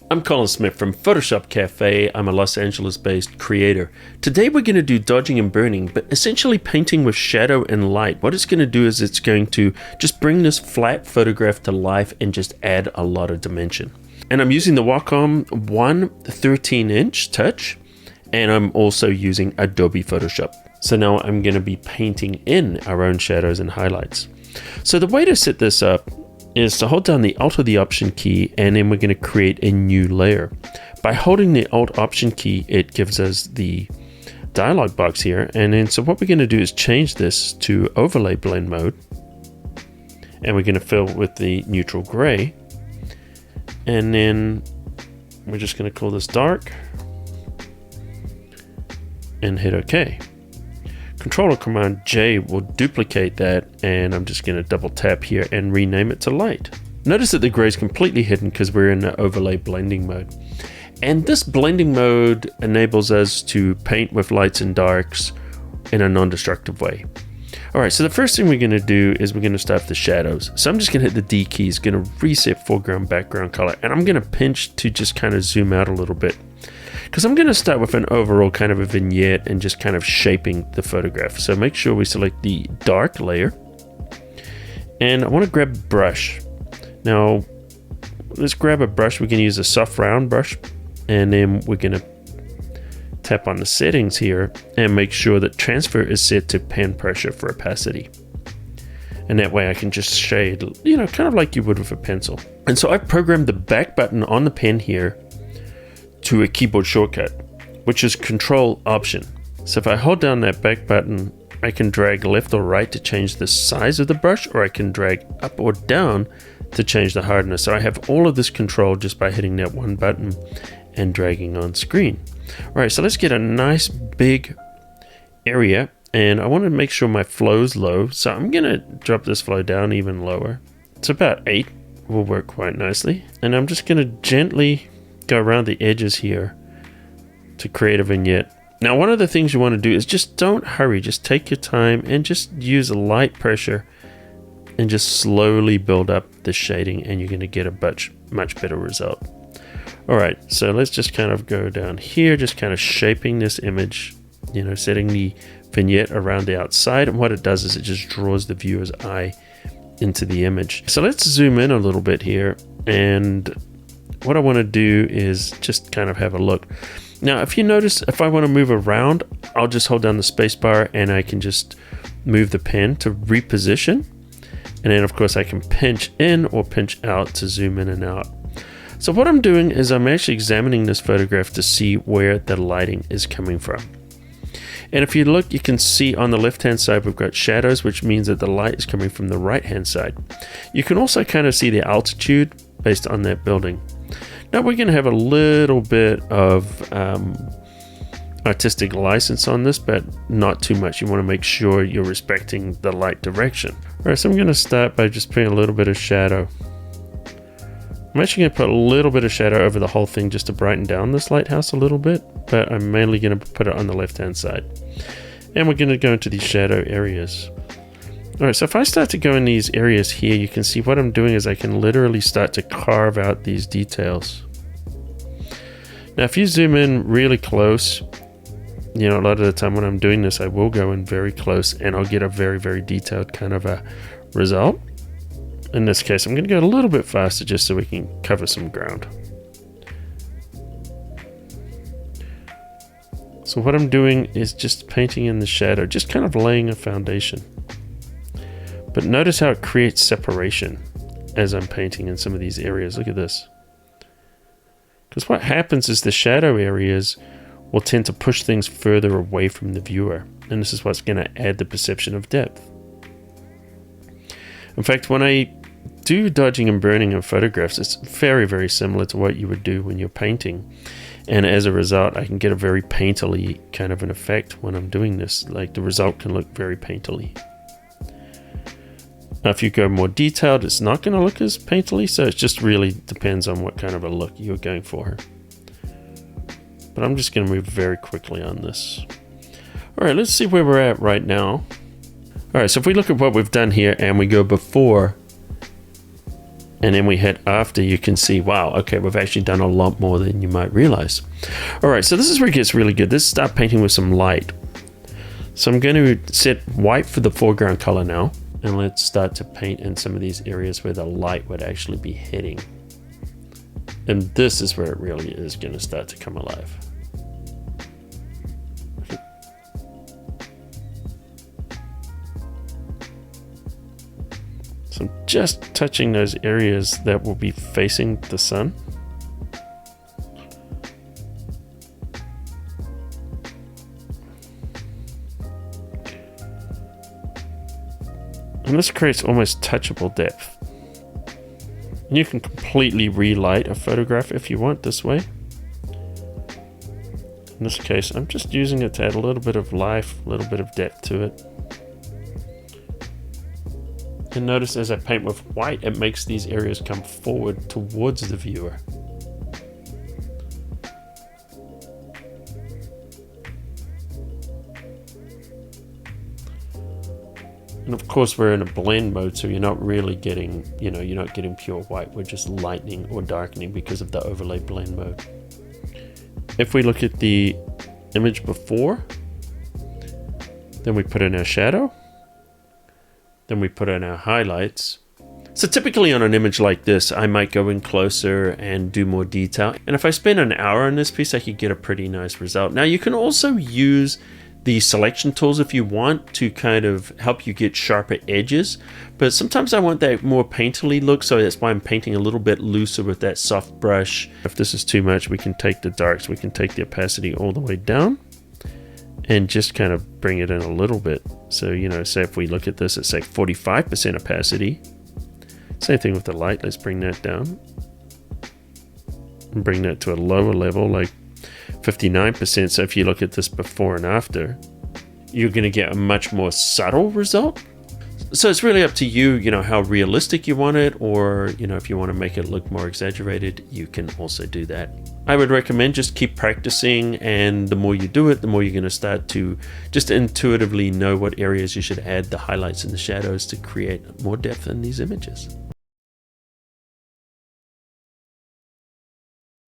I'm Colin Smith from Photoshop Cafe. I'm a Los Angeles-based creator. Today we're going to do dodging and burning, but essentially painting with shadow and light. What it's going to do is it's going to just bring this flat photograph to life and just add a lot of dimension. And I'm using the Wacom One 13-inch touch, and I'm also using Adobe Photoshop. So now I'm going to be painting in our own shadows and highlights. So the way to set this up is to hold down the Alt or the Option key, and then we're going to create a new layer. By holding the Alt Option key, it gives us the dialog box here, and then so what we're going to do is change this to overlay blend mode, and we're going to fill with the neutral gray, and then we're just going to call this dark and hit OK. Control or Command J will duplicate that, and I'm just going to double tap here and rename it to light. Notice that the gray is completely hidden because we're in the overlay blending mode. And this blending mode enables us to paint with lights and darks in a non-destructive way. Alright, so the first thing we're going to do is we're going to start with the shadows. So I'm just going to hit the D keys, going to reset foreground background color, and I'm going to pinch to just kind of zoom out a little bit, because I'm going to start with an overall kind of a vignette and just kind of shaping the photograph. So make sure we select the dark layer, and I want to grab brush. Now let's grab a brush. We can use a soft round brush, and then we're going to tap on the settings here and make sure that transfer is set to pen pressure for opacity. And that way I can just shade, kind of like you would with a pencil. And so I've programmed the back button on the pen here to a keyboard shortcut, which is Control Option. So if I hold down that back button, I can drag left or right to change the size of the brush, or I can drag up or down to change the hardness. So I have all of this control just by hitting that one button and dragging on screen. All right, so let's get a nice big area, and I want to make sure my flow's low. So I'm gonna drop this flow down even lower. It's about 8, will work quite nicely. And I'm just gonna gently go around the edges here to create a vignette. Now, one of the things you want to do is just don't hurry, just take your time and just use light pressure and just slowly build up the shading, and you're going to get a much better result. All right, so let's just kind of go down here, just kind of shaping this image, setting the vignette around the outside, and what it does is it just draws the viewer's eye into the image. So let's zoom in a little bit here, and what I want to do is just kind of have a look. Now, if you notice, if I want to move around, I'll just hold down the space bar and I can just move the pen to reposition. And then of course I can pinch in or pinch out to zoom in and out. So what I'm doing is I'm actually examining this photograph to see where the lighting is coming from. And if you look, you can see on the left hand side we've got shadows, which means that the light is coming from the right hand side. You can also kind of see the altitude based on that building. Now we're going to have a little bit of artistic license on this, but not too much. You want to make sure you're respecting the light direction. Alright, so I'm going to start by just putting a little bit of shadow. I'm actually going to put a little bit of shadow over the whole thing just to brighten down this lighthouse a little bit, but I'm mainly going to put it on the left hand side. And we're going to go into these shadow areas. Alright, so if I start to go in these areas here, you can see what I'm doing is I can literally start to carve out these details. Now if you zoom in really close, a lot of the time when I'm doing this, I will go in very close and I'll get a very, very detailed kind of a result. In this case, I'm going to go a little bit faster just so we can cover some ground. So what I'm doing is just painting in the shadow, just kind of laying a foundation. But notice how it creates separation as I'm painting in some of these areas. Look at this. Because what happens is the shadow areas will tend to push things further away from the viewer. And this is what's going to add the perception of depth. In fact, when I do dodging and burning in photographs, it's very, very similar to what you would do when you're painting. And as a result, I can get a very painterly kind of an effect when I'm doing this. Like the result can look very painterly. Now, if you go more detailed, it's not going to look as painterly, so it just really depends on what kind of a look you're going for. But I'm just going to move very quickly on this. All right, let's see where we're at right now. All right, so if we look at what we've done here and we go before and then we hit after, you can see, wow, okay, we've actually done a lot more than you might realize. All right, so this is where it gets really good. Let's start painting with some light. So I'm going to set white for the foreground color now, and let's start to paint in some of these areas where the light would actually be hitting. And this is where it really is going to start to come alive. So I'm just touching those areas that will be facing the sun. And this creates almost touchable depth. And you can completely relight a photograph if you want this way. In this case, I'm just using it to add a little bit of life, a little bit of depth to it. And notice as I paint with white, it makes these areas come forward towards the viewer. And of course we're in a blend mode, so you're not really getting, you're not getting pure white. We're just lightening or darkening because of the overlay blend mode. If we look at the image before, then we put in our shadow. Then we put in our highlights. So typically on an image like this, I might go in closer and do more detail. And if I spend an hour on this piece, I could get a pretty nice result. Now you can also use the selection tools if you want to kind of help you get sharper edges. But sometimes I want that more painterly look, so that's why I'm painting a little bit looser with that soft brush. If this is too much, we can take the darks, we can take the opacity all the way down and just kind of bring it in a little bit. So, say if we look at this at say 45% opacity, same thing with the light, let's bring that down and bring that to a lower level, like 59%. So if you look at this before and after, you're going to get a much more subtle result. So it's really up to you, how realistic you want it, or, if you want to make it look more exaggerated, you can also do that. I would recommend just keep practicing, and the more you do it, the more you're going to start to just intuitively know what areas you should add the highlights and the shadows to create more depth in these images.